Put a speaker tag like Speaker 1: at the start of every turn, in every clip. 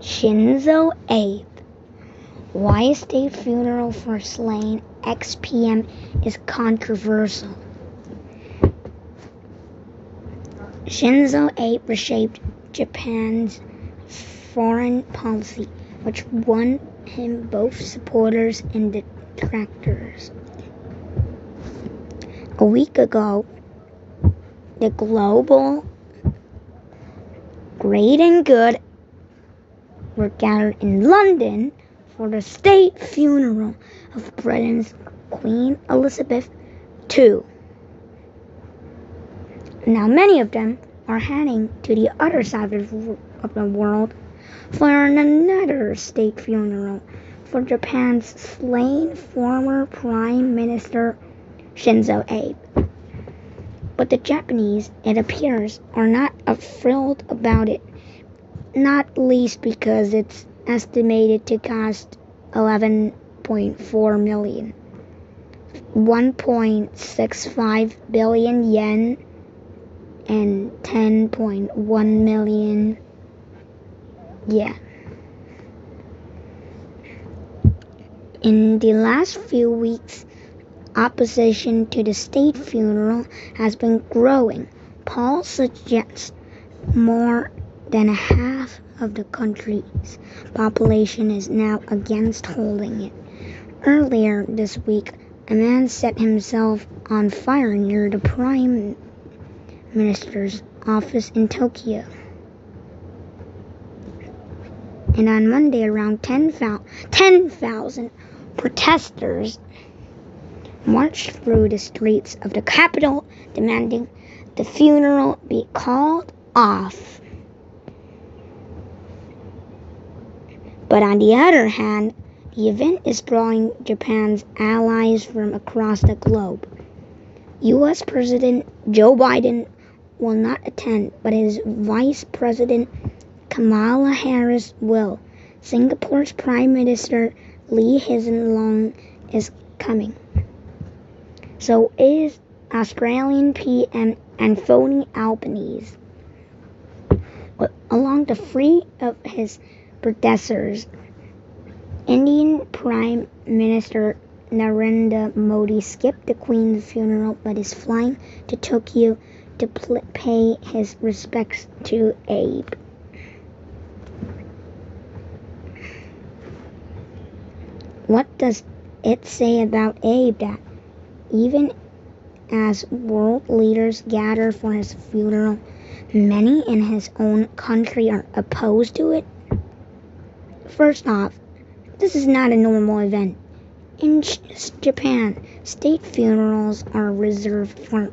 Speaker 1: Shinzo Abe. Why a state funeral for slain ex-PM is controversial. Shinzo Abe reshaped Japan's foreign policy, which won him both supporters and detractors. A week ago, the global great and good were gathered in London for the state funeral of Britain's Queen Elizabeth II. Now many of them are heading to the other side of the world for another state funeral for Japan's slain former Prime Minister Shinzo Abe. But the Japanese, it appears, are not thrilled about it, not least because it's estimated to cost 11.4 million, 1.65 billion yen, and 10.1 million yen. In the last few weeks, opposition to the state funeral has been growing. Polls suggest more than half of the country's population is now against holding it. Earlier this week, a man set himself on fire near the Prime Minister's office in Tokyo. And on Monday, around 10,000 protesters marched through the streets of the capital, demanding the funeral be called off. But on the other hand, the event is drawing Japan's allies from across the globe. U.S. President Joe Biden will not attend, but his Vice President Kamala Harris will. Singapore's Prime Minister Lee Hsien Loong is coming. So is Australian PM Anthony Albanese. Along the three of his predecessors, Indian Prime Minister Narendra Modi skipped the Queen's funeral but is flying to Tokyo to pay his respects to Abe. What does it say about Abe that even as world leaders gather for his funeral, many in his own country are opposed to it? First off, this is not a normal event. In Japan, state funerals are reserved for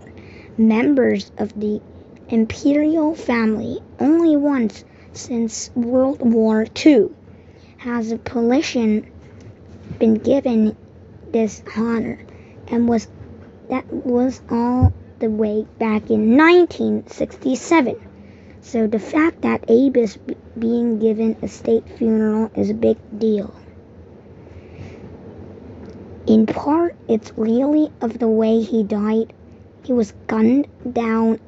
Speaker 1: members of the imperial family. Only once since World War II has a politician been given this honor, and that was all the way back in 1967. So the fact that Abe is being given a state funeral is a big deal. In part, it's really of the way he died. He was gunned down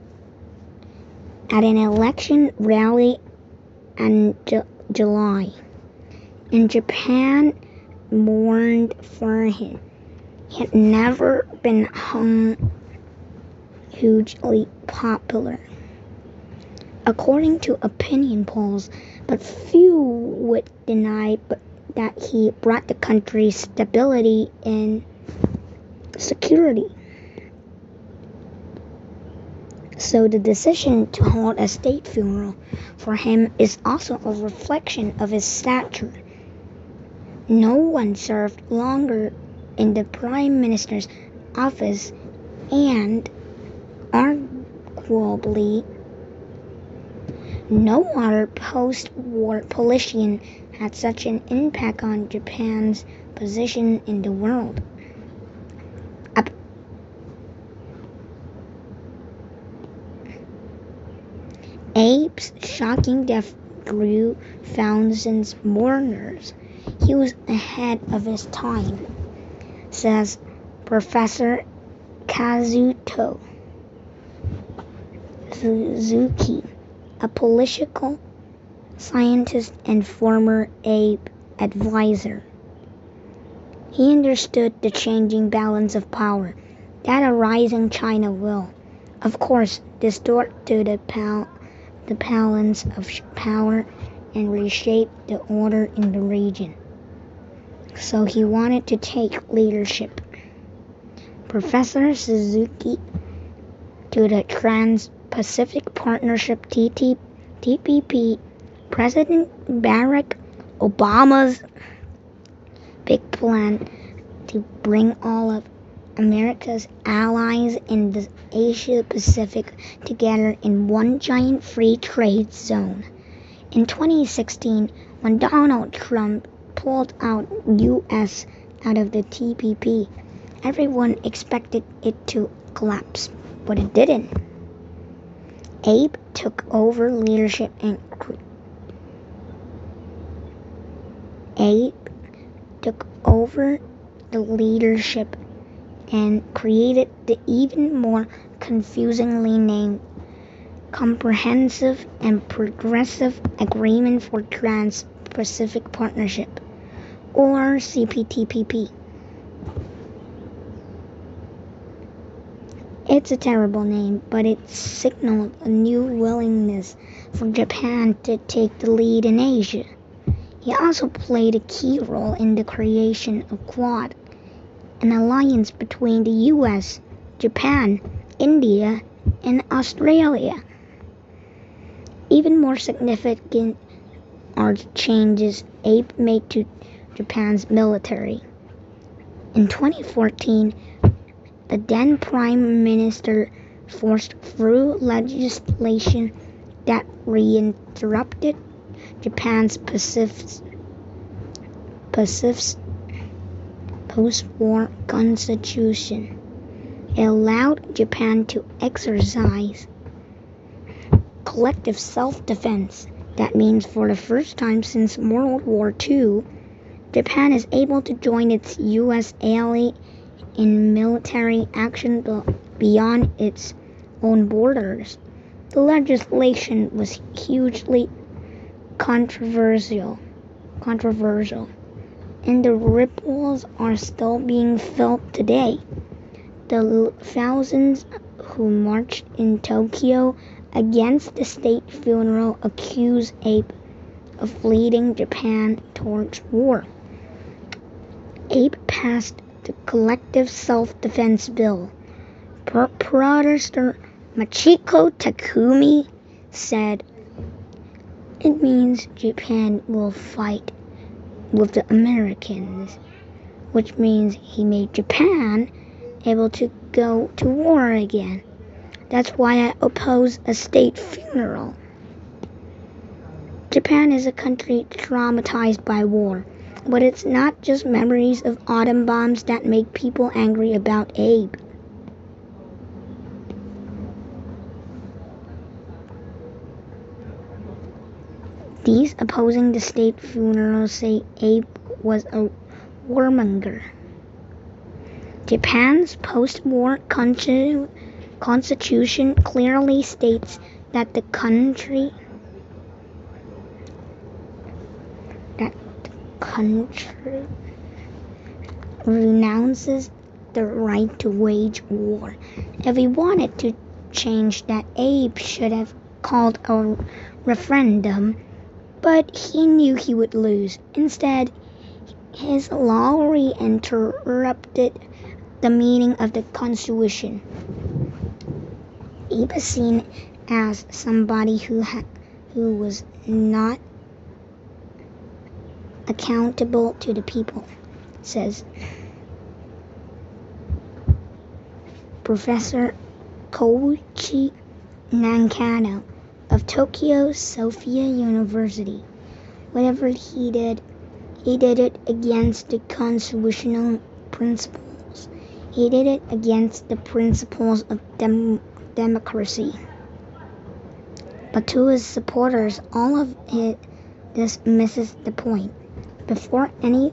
Speaker 1: at an election rally in July, and Japan mourned for him. He had never been hugely popular, according to opinion polls, but few would deny that he brought the country stability and security. So the decision to hold a state funeral for him is also a reflection of his stature. No one served longer in the Prime Minister's office, and arguably no other post-war politician had such an impact on Japan's position in the world. Abe's shocking death drew thousands of mourners. He was ahead of his time, says Professor Kazuto Suzuki, a political scientist and former Abe advisor. He understood the changing balance of power that a rising China will, of course, distort to the balance of power and reshape the order in the region. So he wanted to take leadership. Professor Suzuki to the Trans-Pacific Partnership TPP, President Barack Obama's big plan to bring all of America's allies in the Asia-Pacific together in one giant free trade zone. In 2016, when Donald Trump pulled out U.S. out of the TPP, everyone expected it to collapse, but it didn't. Abe took over leadership and created the even more confusingly named Comprehensive and Progressive Agreement for Trans-Pacific Partnership, or CPTPP. It's a terrible name, but it signaled a new willingness for Japan to take the lead in Asia. He also played a key role in the creation of Quad, an alliance between the US, Japan, India, and Australia. Even more significant are the changes Abe made to Japan's military. In 2014, the then Prime Minister forced through legislation that reinterrupted Japan's post-war constitution. It allowed Japan to exercise collective self-defense. That means for the first time since World War II, Japan is able to join its U.S. ally in military action beyond its own borders. The legislation was hugely controversial, and the ripples are still being felt today. The thousands who marched in Tokyo against the state funeral accused Abe of leading Japan towards war. Abe passed the Collective Self-Defense Bill. Protester Machiko Takumi said, "It means Japan will fight with the Americans," which means he made Japan able to go to war again. That's why I oppose a state funeral. Japan is a country traumatized by war, but it's not just memories of atom bombs that make people angry about Abe. These opposing the state funeral say Abe was a warmonger. Japan's post-war constitution clearly states that the country renounces the right to wage war. If he wanted to change that, Abe should have called a referendum, but he knew he would lose. Instead, his law reinterrupted the meaning of the Constitution. Abe is seen as somebody who was not accountable to the people, says Professor Koichi Nakano of Tokyo Sophia University. Whatever he did it against the constitutional principles. He did it against the principles of democracy. But to his supporters, all of this misses the point. Before any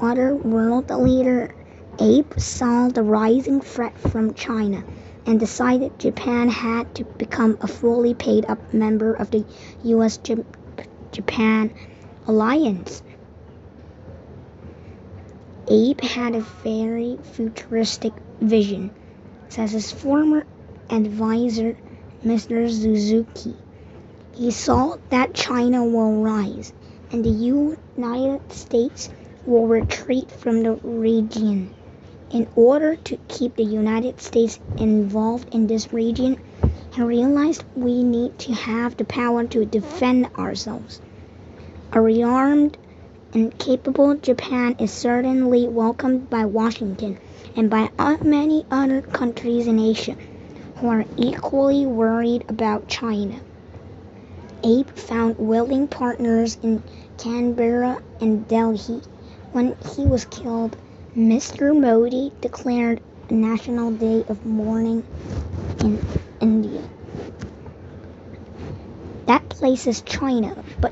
Speaker 1: other world leader, Abe saw the rising threat from China and decided Japan had to become a fully paid-up member of the Japan alliance. Abe had a very futuristic vision, says his former advisor, Mr. Suzuki. He saw that China will rise, and the United States will retreat from the region. In order to keep the United States involved in this region, he realized we need to have the power to defend ourselves. A rearmed and capable Japan is certainly welcomed by Washington and by many other countries in Asia who are equally worried about China. Abe found willing partners in Canberra and Delhi. When he was killed, Mr. Modi declared a national day of mourning in India. That place is China, but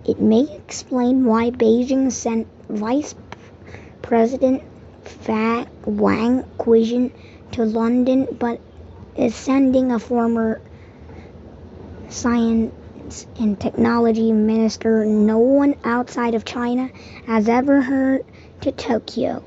Speaker 1: it may explain why Beijing sent Vice President Wang Quizhen to London but is sending a former Science and Technology Minister no one outside of China has ever heard to Tokyo.